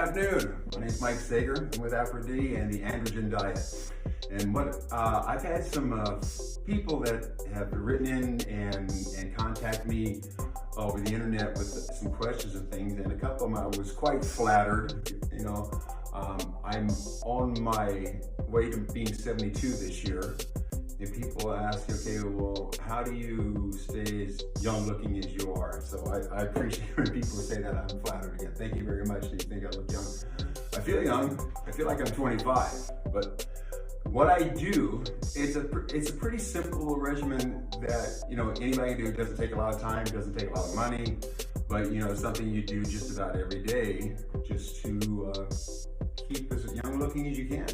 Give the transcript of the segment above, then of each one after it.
afternoon. My name is Mike Sager. I'm with Aphro-D and the androgen diet. And I've had some people that have written in and contacted me over the internet with some questions and things, and a couple of them I was quite flattered. You know, I'm on my way to being 72 this year, and people ask, okay, well, how do you stay as young looking as you are? So I appreciate when people say that. I'm flattered again. Thank you very much. You think I look young? I feel young. I feel like I'm 25, but what I do, it's a pretty simple regimen that, you know, anybody can do. It doesn't take a lot of time, doesn't take a lot of money, but, you know, it's something you do just about every day just to keep as young looking as you can.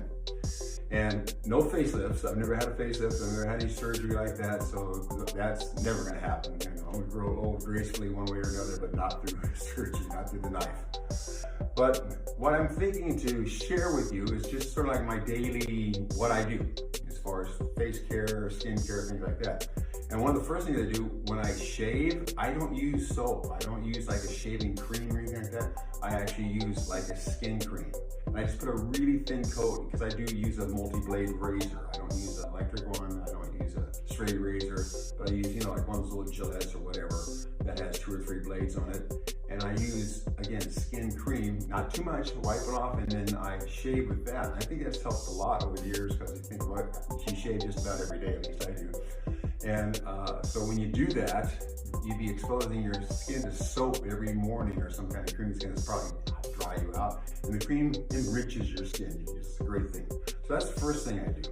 And no facelifts. I've never had a facelift. I've never had any surgery like that, so that's never going to happen. You know, we grow old gracefully one way or another, but not through surgery, not through the knife. But what I'm thinking to share with you is just sort of like my daily, what I do as far as face care, skin care, things like that. And one of the first things I do when I shave, I don't use soap. I don't use like a shaving cream or anything like that. I actually use like a skin cream. And I just put a really thin coat because I do use a multi-blade razor. I don't use an electric one. I don't use a straight razor, but I use, you know, like one of those little Gillettes or whatever that has 2 or 3 blades on it. And I use, again, skin cream, not too much, wipe it off, and then I shave with that. And I think that's helped a lot over the years because I think you shave just about every day, at least I do. And so when you do that, you'd be exposing your skin to soap every morning or some kind of cream. It's going to probably dry you out. And the cream enriches your skin. It's a great thing. So that's the first thing I do.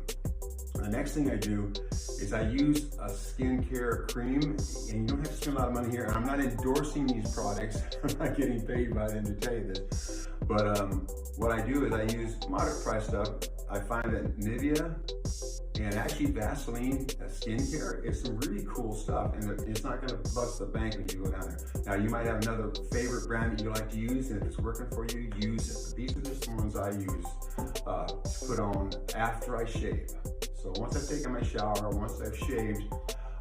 The next thing I do is I use a skincare cream, and you don't have to spend a lot of money here. I'm not endorsing these products. I'm not getting paid by them to tell you this. But what I do is I use moderate price stuff. I find that Nivea and actually Vaseline skincare is some really cool stuff, and it's not going to bust the bank when you go down there. Now, you might have another favorite brand that you like to use, and if it's working for you, use it. But these are just the ones I use to put on after I shave. So once I've taken my shower, once I've shaved,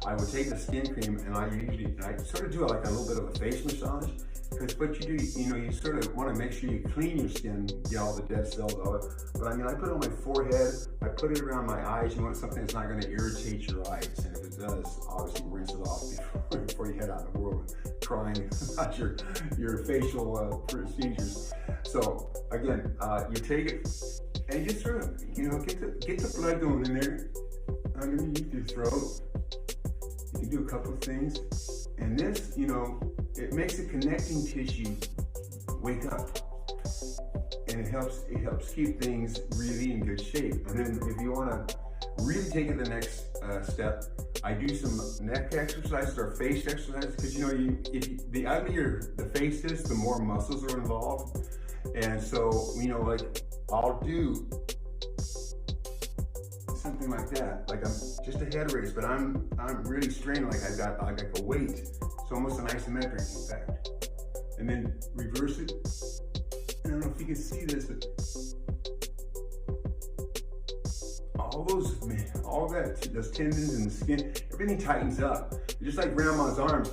I will take the skin cream and I sort of do like a little bit of a face massage. Because what you do, you know, you sort of want to make sure you clean your skin, get all the dead cells out of it. But I mean, I put it on my forehead, I put it around my eyes. You want something that's not going to irritate your eyes. And if it does, obviously rinse it off before you head out in the world crying about your facial procedures. So again, you take it and you just sort of, you know, get the blood going in there underneath your throat. You can do a couple of things. And this, you know, it makes the connecting tissue wake up, and it helps keep things really in good shape. And then if you want to really take it the next step, I do some neck exercises or face exercises, because you know, the uglier the face is, the more muscles are involved. And so, you know, like I'll do something like that, like I'm just a head raise, but I'm really straining, like I've got like a weight. It's almost an isometric, in fact. And then reverse it. I don't know if you can see this, but those tendons and the skin, everything tightens up. Just like grandma's arms.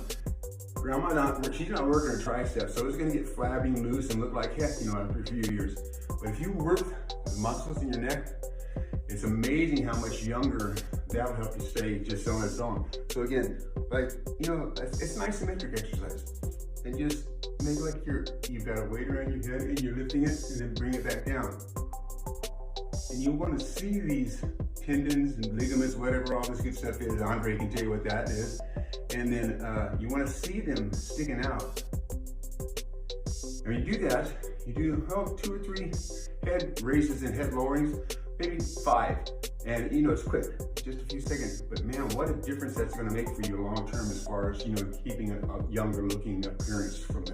She's not working her triceps, so it's gonna get flabby and loose and look like heck, you know, after a few years. But if you work the muscles in your neck, it's amazing how much younger that'll help you stay just on its own. So again, like, you know, it's an isometric exercise. And just make like you've got a weight around your head and you're lifting it, and then bring it back down. And you want to see these tendons and ligaments, whatever all this good stuff is. Andre can tell you what that is. And then you want to see them sticking out. And when you do that, you do 2 or 3 head raises and head lowerings, maybe 5. And you know, it's quick, just a few seconds. But man, what a difference that's going to make for you long term as far as, you know, keeping a younger looking appearance from the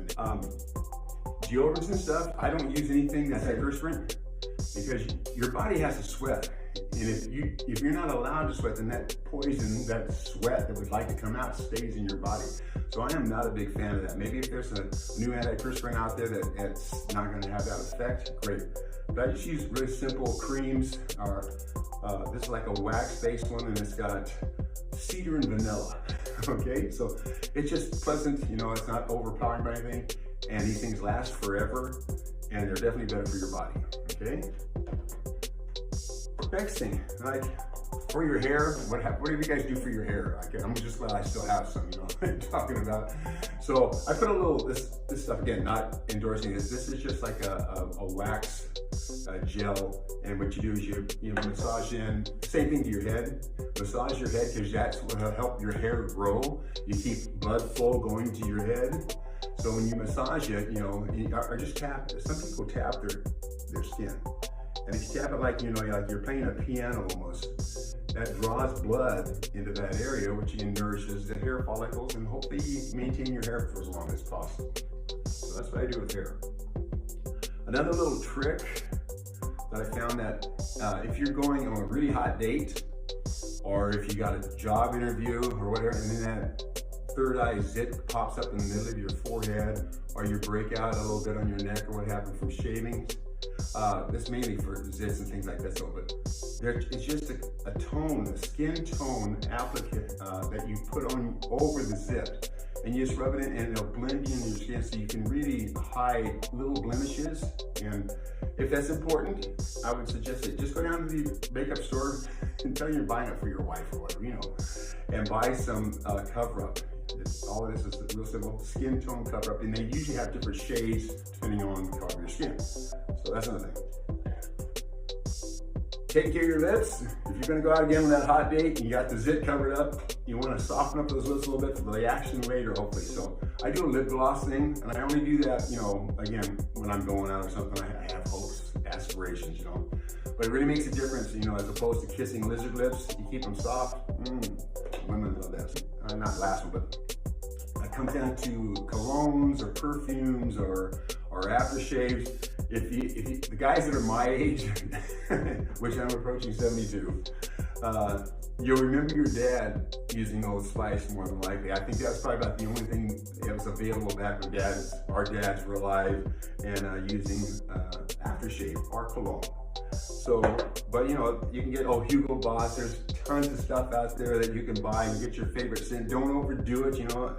deodorants and stuff. I don't use anything that's hyperspirant, because your body has to sweat. And if you're not allowed to sweat, then that poison, that sweat that would like to come out, stays in your body. So I am not a big fan of that. Maybe if there's a new antiperspirant out there that's not going to have that effect, great. But I just use really simple creams. This is like a wax-based one, and it's got cedar and vanilla. Okay, so it's just pleasant, you know, it's not overpowering by anything, and these things last forever, and they're definitely better for your body, okay? Next thing, like for your hair, what do you guys do for your hair? I'm just glad I still have some, you know, what I'm talking about. So I put a little, this stuff, again, not endorsing this. This is just like a wax gel, and what you do is you massage in, same thing to your head. Massage your head, because that's what will help your hair grow. You keep blood flow going to your head. So when you massage it, you know, or just tap, some people tap their skin. And if you tap it like, you know, like you're playing a piano almost, that draws blood into that area, which nourishes the hair follicles, and hopefully you maintain your hair for as long as possible. So that's what I do with hair. Another little trick that I found, that if you're going on a really hot date, or if you got a job interview or whatever, and then that third eye zit pops up in the middle of your forehead, or you break out a little bit on your neck, or what happened from shaving. This mainly for zits and things like that. So, but it's just a tone, a skin tone applicant that you put on over the zit, and you just rub it in, and it'll blend in your skin, so you can really hide little blemishes. And if that's important, I would suggest it. Just go down to the makeup store and tell you're buying it for your wife or whatever, you know, and buy some cover-up. All it is a real simple skin tone cover-up, and they usually have different shades depending on the color of your skin. So that's another thing. Take care of your lips. If you're gonna go out again on that hot date and you got the zit covered up, you wanna soften up those lips a little bit for the reaction later, hopefully. So I do a lip gloss thing, and I only do that, you know, again, when I'm going out or something, I have hopes, aspirations, you know. But it really makes a difference, you know, as opposed to kissing lizard lips. You keep them soft. Women love that. Not last one, but it comes down to colognes or perfumes or aftershaves. If the guys that are my age, which I'm approaching 72, you'll remember your dad using Old Spice more than likely. I think that's probably about the only thing that was available back when our dads were alive, and using aftershave or cologne. So, but you know, you can get, Hugo Boss, there's tons of stuff out there that you can buy and get your favorite scent. Don't overdo it, you know,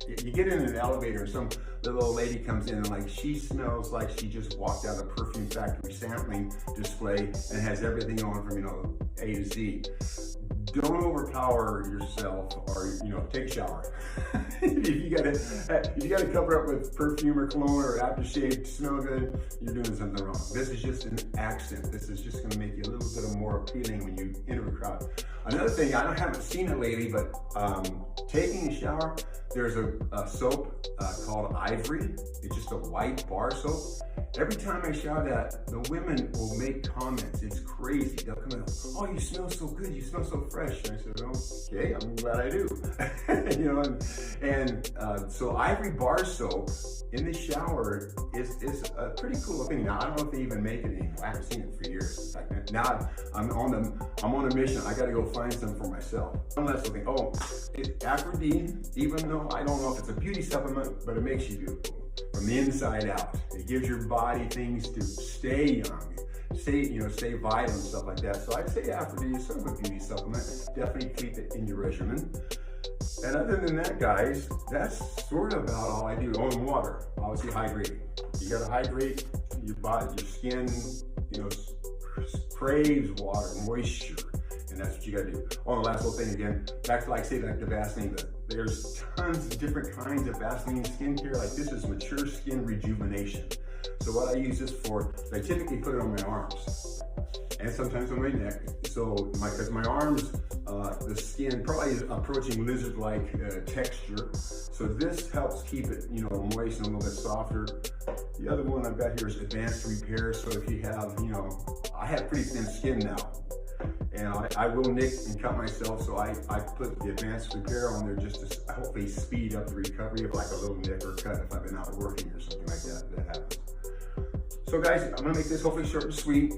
you get in an elevator and some little old lady comes in and like, she smells like she just walked out of a perfume factory sampling display and has everything on from, you know, A to Z. Don't overpower yourself, or, you know, take a shower. if you gotta cover up with perfume or cologne or aftershave to smell good, you're doing something wrong. This is just an accent. This is just gonna make you a little bit more appealing when you enter a crowd. Another thing, I haven't seen it lately, but taking a shower, there's a soap called Ivory. It's just a white bar soap. Every time I shower that, the women will make comments. It's crazy. They'll come in, oh, you smell so good. You smell so fresh. And I said, okay, I'm glad I do. You know, and so Ivory bar soap in the shower is a pretty cool thing. Now, I don't know if they even make it anymore. I haven't seen it for years. Like, now I'm on a mission. I got to go find some for myself. One last thing. It's Aphro-D, even though I don't know if it's a beauty supplement, but it makes you beautiful from the inside out. It gives your body things to stay young, stay vital and stuff like that. So I'd say Aphro-D is sort of a beauty supplement. Definitely keep it in your regimen. And other than that, guys, that's sort of about all I do. And water, obviously hydrating. You gotta hydrate your body, your skin, you know, craves water, moisture. And that's what you gotta do. The last little thing again, back to like the Vaseline. There's tons of different kinds of Vaseline skincare. Like this is mature skin rejuvenation. So what I use this for, I typically put it on my arms and sometimes on my neck. So because my arms, the skin probably is approaching lizard-like texture. So this helps keep it, you know, moist and a little bit softer. The other one I've got here is advanced repair. So if you have, you know, I have pretty thin skin now. And I will nick and cut myself, so I put the advanced repair on there just to hopefully speed up the recovery of like a little nick or cut if I've been out working or something like that happens. So guys, I'm gonna make this hopefully short and sweet.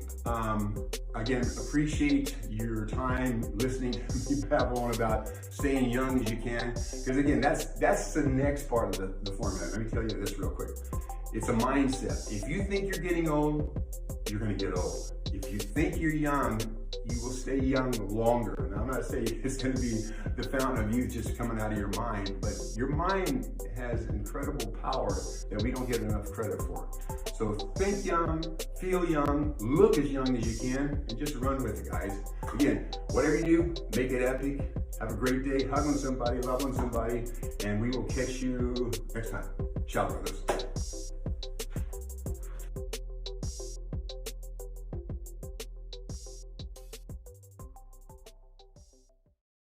Again, appreciate your time listening to me babble on about staying young as you can. Because again, that's the next part of the format. Let me tell you this real quick. It's a mindset. If you think you're getting old, you're gonna get old. If you think you're young, you will stay young longer. Now, I'm not saying it's gonna be the fountain of youth just coming out of your mind, but your mind has incredible power that we don't get enough credit for. So think young, feel young, look as young as you can, and just run with it, guys. Again, whatever you do, make it epic. Have a great day. Hug on somebody, love on somebody, and we will catch you next time. Ciao, brothers.